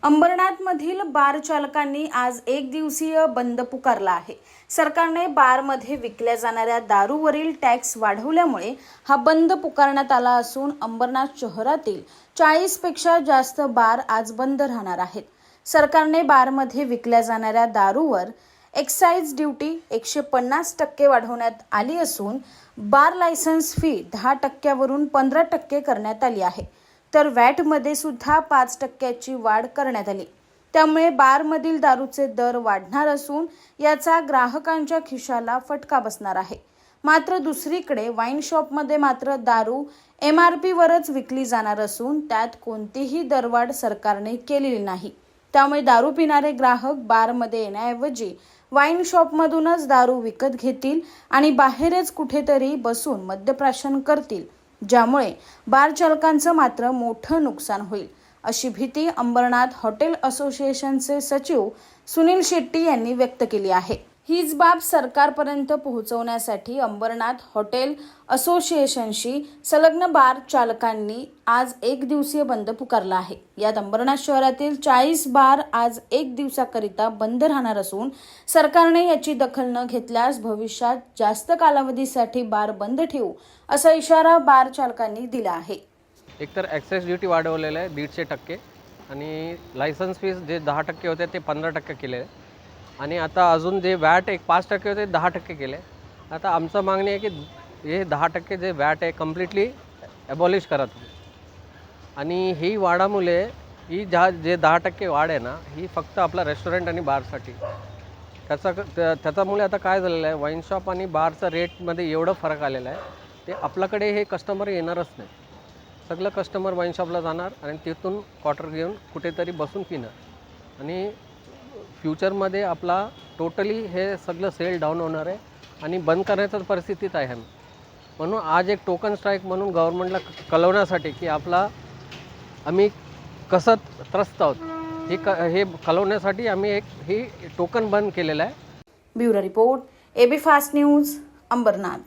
अंबरनाथमधील बार चालकांनी आज एक दिवसीय बंद पुकारला आहे। सरकारने बारमध्ये विकल्या जाणाऱ्या दारूवरील टॅक्स वाढवल्यामुळे हा बंद पुकारण्यात आला असून अंबरनाथ शहरातील 40 पेक्षा जास्त बार आज बंद राहणार आहेत। सरकारने बारमध्ये विकल्या जाणाऱ्या दारूवर एक्साइज ड्यूटी 150% वाढवण्यात आली असून बार लायसन्स फी 10% वरून 15% करण्यात आली आहे। तर वॅटमध्ये सुद्धा 5% वाढ करण्यात आली। त्यामुळे बारमधील दारूचे दर वाढणार असून याचा ग्राहकांच्या खिशाला फटका बसणार आहे। मात्र दुसरीकडे वाईन शॉपमध्ये मात्र दारू MRP वरच विकली जाणार असून त्यात कोणतीही दरवाढ सरकारने केलेली नाही। त्यामुळे दारू पिणारे ग्राहक बारमध्ये येण्याऐवजी वाईन शॉपमधूनच दारू विकत घेतील आणि बाहेरच कुठेतरी बसून मद्यप्राशन करतील, ज्यामुळे बार चालकांचं मात्र मोठं नुकसान होईल, अशी भीती अंबरनाथ हॉटेल असोसिएशनचे सचिव सुनील शेट्टी यांनी व्यक्त केली आहे। हीच बाब सरकारपर्यंत पोहोचवण्यासाठी अंबरनाथ हॉटेल असोसिएशनशी संलग्न बार चालकांनी आज एक दिवसीय बंद पुकारला आहे। यात अंबरनाथ शहरातील 40 बार आज एक दिवसाकरिता बंद राहणार असून सरकारने याची दखल न घेतल्यास भविष्यात जास्त कालावधीसाठी बार बंद ठेवू असा इशारा बार चालकांनी दिला आहे। एकतर एक्साइज ड्यूटी वाढवलेलं आहे 150% आणि लायसन्स फीस जे 10% होते ते 15% केले आहे आणि आता अजून जे वॅट एक 5% होते 10% केले। आता आमचं मागणी आहे की हे 10% जे वॅट आहे कम्प्लिटली ॲबॉलिश करा तुम्ही। आणि ही वाढामुळे ही जे 10% वाढ आहे ना, ही फक्त आपला रेस्टॉरंट आणि बारसाठी। त्याच्यामुळे आता काय झालेलं आहे, वाईन शॉप आणि बारचा रेटमध्ये एवढं फरक आलेला आहे, ते आपल्याकडे हे कस्टमर येणारच नाही। सगळं कस्टमर वाईन शॉपला जाणार आणि तिथून क्वार्टर घेऊन कुठेतरी बसून पिणार आणि फ्युचरमध्ये आपला टोटली हे सगळं सेल डाऊन होणार आहे आणि बंद करण्याच्या परिस्थितीत आहे। म्हणून आज एक टोकन स्ट्राईक म्हणून गव्हर्नमेंटला कळवण्यासाठी की आम्ही कसं त्रस्त आहोत हे कळवण्यासाठी आम्ही ही टोकन बंद केलेलं आहे। Bureau report AB fast news Ambernath.